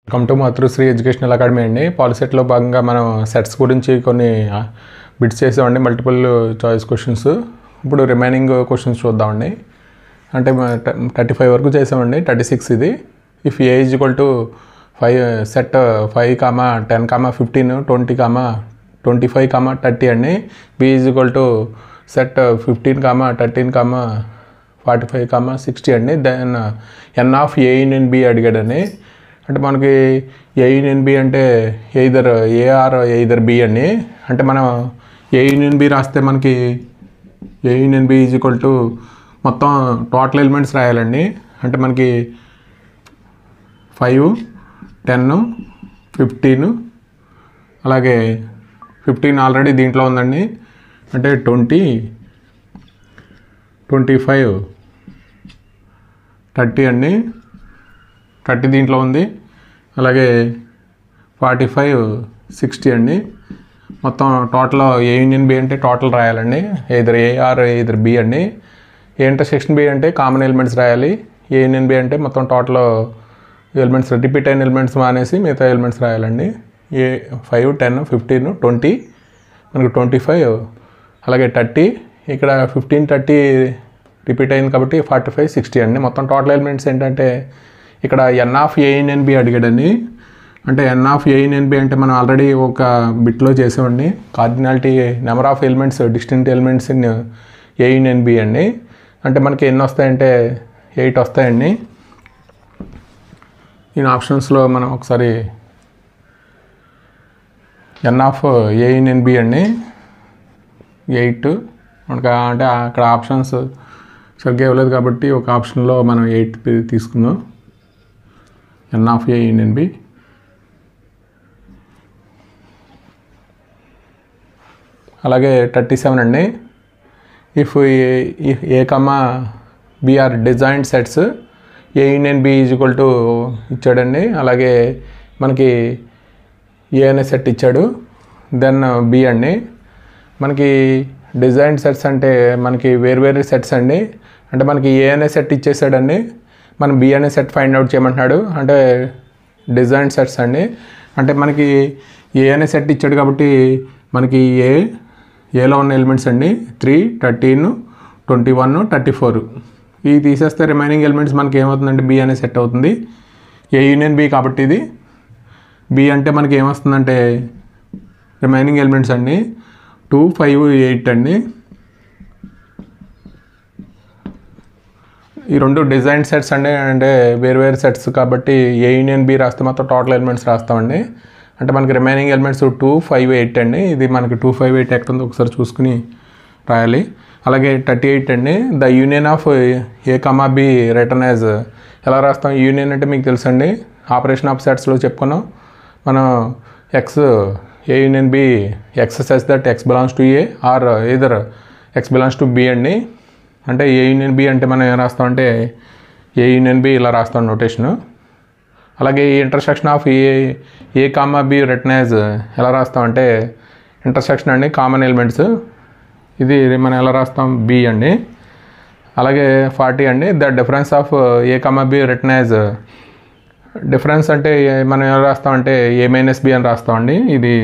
Welcome to Matrusri educational academy అండి. పాలిసెట్లో భాగంగా మనం సెట్స్ గురించి కొన్ని బిట్స్ చేసామండి, మల్టిపుల్ చాయిస్ క్వశ్చన్స్. ఇప్పుడు రిమైనింగ్ క్వశ్చన్స్ చూద్దామండి. అంటే 35 వరకు చేసామండి, 36 ఇది. If A is equal to 5 set 5, 10, 15, 20, 25, 30 అండి. B is equal to set 15, 13, 45, 60 అండి. Then N of A in B అడిగాడని. అంటే మనకి ఏ యూనియన్ బి అంటే either A or either B అండి. అంటే మనం ఏ యూనియన్ బి రాస్తే మనకి A union B is equal to మొత్తం టోటల్ ఎలిమెంట్స్ రాయాలండి. అంటే మనకి 5, 10, 15, అలాగే 15 ఆల్రెడీ దీంట్లో ఉందండి. అంటే 20, 25, 30 అండి. 30 దీంట్లో ఉంది. అలాగే 45, 60 అండి. మొత్తం టోటల్ ఏ యూనియన్ బి అంటే టోటల్ రాయాలండి. Either A or either B అండి. ఏ ఇంటర్సెక్షన్ బి అంటే కామన్ ఎలిమెంట్స్ రాయాలి. ఏ యూనియన్ బి అంటే మొత్తం టోటల్ ఎలిమెంట్స్ రిపీట్ అయిన ఎలిమెంట్స్ మానేసి మిగతా ఎలిమెంట్స్ రాయాలండి. ఏ 5, 10, 15, 20, మనకు 25, అలాగే 30, ఇక్కడ 15, 30 రిపీట్ అయింది కాబట్టి 45, 60 అండి. మొత్తం టోటల్ ఎలిమెంట్స్ ఏంటంటే ఇక్కడ N of A in B అడిగాడండి. అంటే N of A in B అంటే మనం ఆల్రెడీ ఒక బిట్లో చేసామండి. Cardinality number of elements distinct elements in A in B అండి. అంటే మనకి ఎన్ని వస్తాయంటే 8 వస్తాయండి. ఈ ఆప్షన్స్లో మనం ఒకసారి ఎన్ ఆఫ్ ఏ ఇన్ బి అండి 8 మనకు. అంటే అక్కడ ఆప్షన్స్ సరిగ్గా ఇవ్వలేదు కాబట్టి ఒక ఆప్షన్లో మనం 8 తీసుకుందాం. N of A in B. అలాగే 37 అండి. If A comma B are disjoint sets A in B is equal to ఇచ్చాడండి. అలాగే మనకి ఏ అనే సెట్ ఇచ్చాడు, దెన్ బి అండి. మనకి డిజైన్డ్ సెట్స్ అంటే మనకి వేరు సెట్స్ అండి. అంటే మనకి ఏ అనే సెట్ ఇచ్చేసాడండి, మనం బి అనే సెట్ ఫైండ్ అవుట్ చేయమంటున్నాడు. అంటే డిజైన్ సెట్స్ అండి. అంటే మనకి ఏ అనే సెట్ ఇచ్చాడు కాబట్టి మనకి ఏలో ఉన్న ఎలిమెంట్స్ అండి 3, 13, 21, 34. ఇవి తీసేస్తే రిమైనింగ్ ఎలిమెంట్స్ మనకి ఏమవుతుందంటే బి అనే సెట్ అవుతుంది. ఏ యూనియన్ బి కాబట్టి ఇది బి. అంటే మనకి ఏమొస్తుందంటే రిమైనింగ్ ఎలిమెంట్స్ అండి 2, 5, 8 అండి. ఈ రెండు డిజైన్ సెట్స్ అండి. అంటే వేరు సెట్స్ కాబట్టి ఏ యూనియన్ బి రాస్తే మొత్తం టోటల్ ఎలిమెంట్స్ రాస్తామండి. అంటే మనకి రిమైనింగ్ ఎలిమెంట్స్ 2, 5, 8 అండి. ఇది మనకి 2, 5, 8 ఎక్కడుందో ఒకసారి చూసుకుని రాయాలి. అలాగే 38 అండి. The union of A comma B written as. ఎలా రాస్తాం యూనియన్ అంటే మీకు తెలుసండి, ఆపరేషన్ ఆఫ్ సెట్స్లో చెప్పుకున్నాం మనం. X A union B x such that x belongs to A or either x belongs to B అండి. అంటే ఏ యూనియన్ బి అంటే మనం ఏం రాస్తామంటే ఏ యూనియన్ బి ఇలా రాస్తాం నోటేషను. అలాగే ఈ intersection of A comma B written as ఎలా రాస్తామంటే ఇంటర్సెక్షన్ అండి, కామన్ ఎలిమెంట్స్. ఇది మనం ఎలా రాస్తాం బి అండి. అలాగే 40 అండి. The difference of A comma B written as. Difference అంటే మనం ఎలా రాస్తామంటే ఏ మైనస్ బి అని రాస్తామండి. ఇది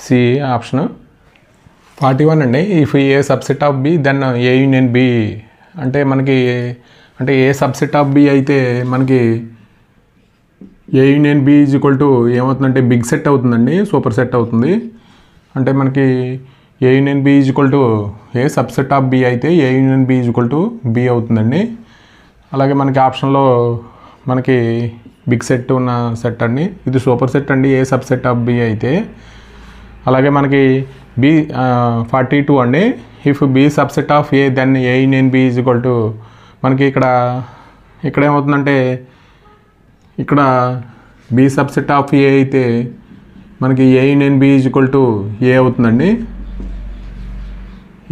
సి ఆప్షను. 41 అండి. If A subset of B then A union B. అంటే మనకి అంటే ఏ సబ్సెట్ ఆఫ్ బి అయితే మనకి A union B is equal to ఏమవుతుందంటే బిగ్ సెట్ అవుతుందండి, సూపర్ సెట్ అవుతుంది. అంటే మనకి A union B is equal to A subset of B అయితే A union B is equal to B అవుతుందండి. అలాగే మనకి ఆప్షన్లో మనకి బిగ్ సెట్ ఉన్న సెట్ అండి, ఇది సూపర్ సెట్ అండి ఏ సబ్సెట్ ఆఫ్ బి అయితే. అలాగే మనకి బి 42 అండి. If B subset of A then A union B is equal to. మనకి ఇక్కడ ఏమవుతుందంటే ఇక్కడ బి సబ్సెట్ ఆఫ్ ఏ అయితే మనకి A union B is equal to A అవుతుందండి.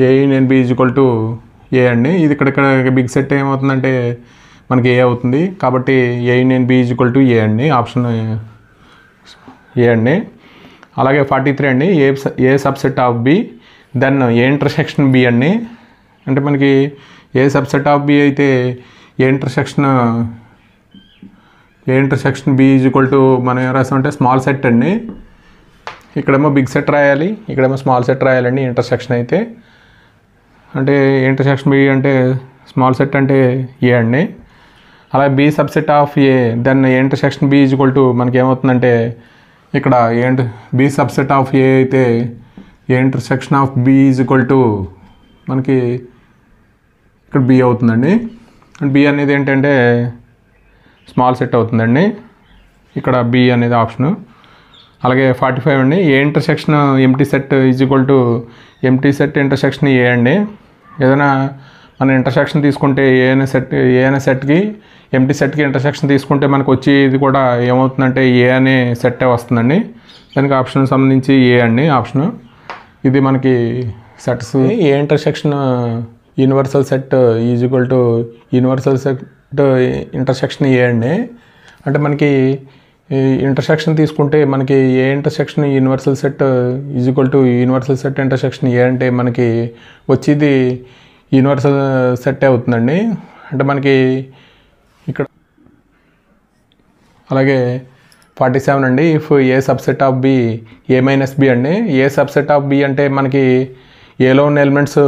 A union B is equal to A అండి. ఇది ఇక్కడ బిగ్ సెట్ ఏమవుతుందంటే మనకి ఏ అవుతుంది కాబట్టి A union B is equal to A అండి. ఆప్షన్ ఏ అండి. అలాగే 43 అండి. A subset of B then A intersection B అండి. అంటే మనకి ఏ సబ్సెట్ ఆఫ్ బి అయితే A intersection A intersection B is equal to మనం ఏం రాస్తామంటే స్మాల్ సెట్ అండి. ఇక్కడేమో బిగ్ సెట్ రాయాలి, ఇక్కడేమో స్మాల్ సెట్ రాయాలండి ఇంటర్సెక్షన్ అయితే. అంటే ఇంటర్సెక్షన్ బి అంటే స్మాల్ సెట్ అంటే ఏ అండి. అలాగే B subset of A, then A intersection B is equal to మనకి ఏమవుతుందంటే ఇక్కడ బి సబ్సెట్ ఆఫ్ ఏ అయితే A intersection of B is equal to మనకి ఇక్కడ బి అవుతుందండి. అండ్ బి అనేది ఏంటంటే స్మాల్ సెట్ అవుతుందండి, ఇక్కడ బి అనేది ఆప్షను. అలాగే 45 అండి, A intersection empty set is equal to empty set intersection A అండి. ఏదైనా మన ఇంటర్సెక్షన్ తీసుకుంటే ఏదైనా సెట్కి ఎంటీ సెట్కి ఇంటర్సెక్షన్ తీసుకుంటే మనకు వచ్చి ఇది కూడా ఏమవుతుందంటే ఏ అనే సెట్టే వస్తుందండి. దానికి ఆప్షన్ సంబంధించి ఏ అండి ఆప్షను. ఇది మనకి sets. A intersection universal set is equal to universal set intersection A అండి. అంటే మనకి ఇంటర్సెక్షన్ తీసుకుంటే మనకి A intersection universal set is equal to universal set intersection ఏ అంటే మనకి వచ్చేది యూనివర్సల్ సెట్ అవుతుందండి. అంటే మనకి ఇక్కడ అలాగే 47 అండి, if A subset of B A minus B అండి. ఏ సబ్సెట్ ఆఫ్ బి అంటే మనకి ఏలో ఉన్న ఎలిమెంట్స్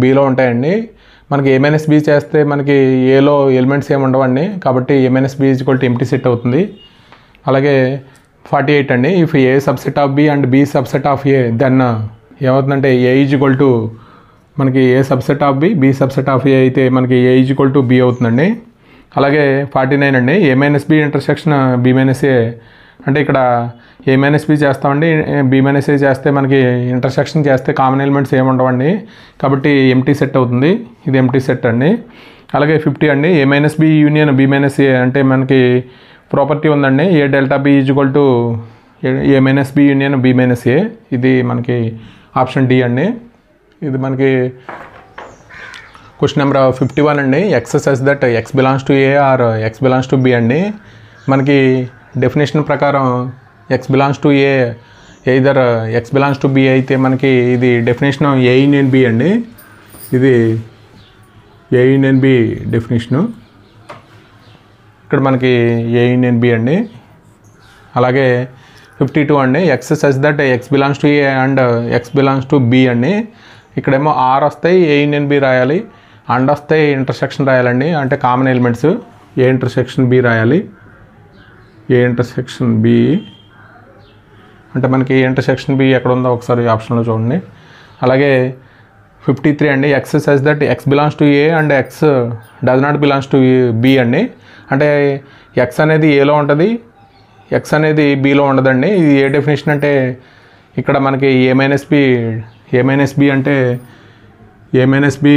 బిలో ఉంటాయండి. మనకి ఏ మైనస్ బి చేస్తే మనకి ఏలో ఎలిమెంట్స్ ఏమి ఉండవండి, కాబట్టి A minus B is equal to empty set అవుతుంది. అలాగే 48 అండి, if A subset of B and B subset of A, then ఏమవుతుందంటే ఏ ఈజ్ ఈక్వల్ టు మనకి A subset of B B subset of A అయితే మనకి A is equal to B అవుతుందండి. అలాగే 49 అండి, A minus B intersection B minus A. అంటే ఇక్కడ A minus B చేస్తామండి, బి మైనస్ ఏ చేస్తే మనకి ఇంటర్సెక్షన్ చేస్తే కామన్ ఎలిమెంట్స్ ఏమి ఉండవండి, కాబట్టి ఎంటీ సెట్ అవుతుంది. ఇది ఎంటీ సెట్ అండి. అలాగే 50 అండి, A minus B union B minus A. అంటే మనకి ప్రాపర్టీ ఉందండి, A delta B is equal to A minus B union B minus A. ఇది మనకి ఆప్షన్ డి అండి. ఇది మనకి క్వశ్చన్ నెంబర్ 51 అండి, x such that x belongs to A or x belongs to B అండి. మనకి డెఫినేషన్ ప్రకారం x belongs to A either x belongs to B అయితే మనకి ఇది డెఫినేషన్ ఏ యూనియన్ బి అండి. ఇది ఏ యూనియన్ బి డెఫినేషను. ఇక్కడ మనకి ఏ యూనియన్ బి అండి. అలాగే 52 అండి, x such that x belongs to A and x belongs to B అండి. ఇక్కడేమో ఆర్ వస్తాయి, ఏ యూనియన్ బి రాయాలి, అండ్ వస్తాయి, ఇంటర్సెక్షన్ రాయాలండి. అంటే common elements A intersection B రాయాలి. ఏ ఇంటర్సెక్షన్ బి అంటే మనకి ఏ ఇంటర్సెక్షన్ బి ఎక్కడ ఉందో ఒకసారి ఆప్షన్లో చూడండి. అలాగే 53 అండి, x such that x belongs to A and X does not belongs to B అండి. అంటే ఎక్స్ అనేది ఏలో ఉంటుంది, ఎక్స్ అనేది బిలో ఉండదండి. ఇది ఏ డెఫినేషన్ అంటే ఇక్కడ మనకి ఏ మైనస్ బి అంటే ఏ మైనస్ బి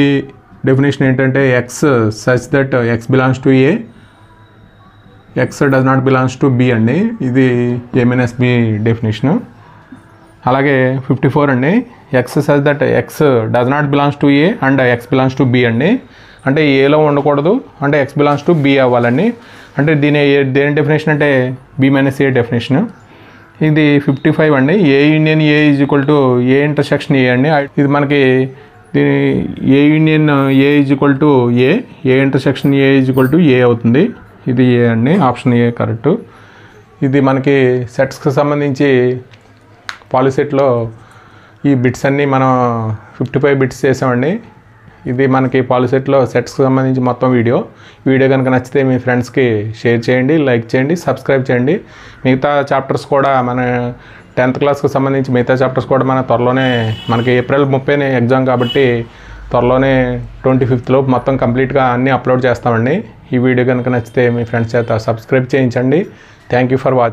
డెఫినేషన్ ఏంటంటే X such that x belongs to A, X does not belongs to B అండి. ఇది ఏ మైనస్ బి డెఫినేషను. అలాగే 54 అండి, x such that X does not belongs to A and x belongs to B అండి. అంటే ఏలో ఉండకూడదు, అంటే ఎక్స్ బిలాంగ్స్ టు బి అవ్వాలండి. అంటే దేని డెఫినేషన్ అంటే బి మైనస్ ఏ డెఫినేషన్. ఇది 55 అండి, A union A is equal to A intersection A అండి. ఇది మనకి దీని A union A is equal to A intersection A is equal to A అవుతుంది. ఇది ఏ అండి, ఆప్షన్ ఏ కరెక్ట్. ఇది మనకి సెట్స్కి సంబంధించి పాలిసెట్లో ఈ బిట్స్ అన్నీ మనం 55 బిట్స్ చేసామండి. ఇది మనకి పాలిసెట్లో సెట్స్కి సంబంధించి మొత్తం వీడియో కనుక నచ్చితే మీ ఫ్రెండ్స్కి షేర్ చేయండి, లైక్ చేయండి, సబ్స్క్రైబ్ చేయండి. మిగతా చాప్టర్స్ కూడా మన 10th క్లాస్కి సంబంధించి మిగతా చాప్టర్స్ కూడా మన త్వరలోనే మనకి ఏప్రిల్ 30 ఎగ్జామ్ కాబట్టి త్వరలోనే 25th లోపు మొత్తం కంప్లీట్గా అన్నీ అప్లోడ్ చేస్తామండి. ఈ వీడియో కనుక నచ్చితే మీ ఫ్రెండ్స్ చేత సబ్స్క్రైబ్ చేయించండి. Thank you for watching.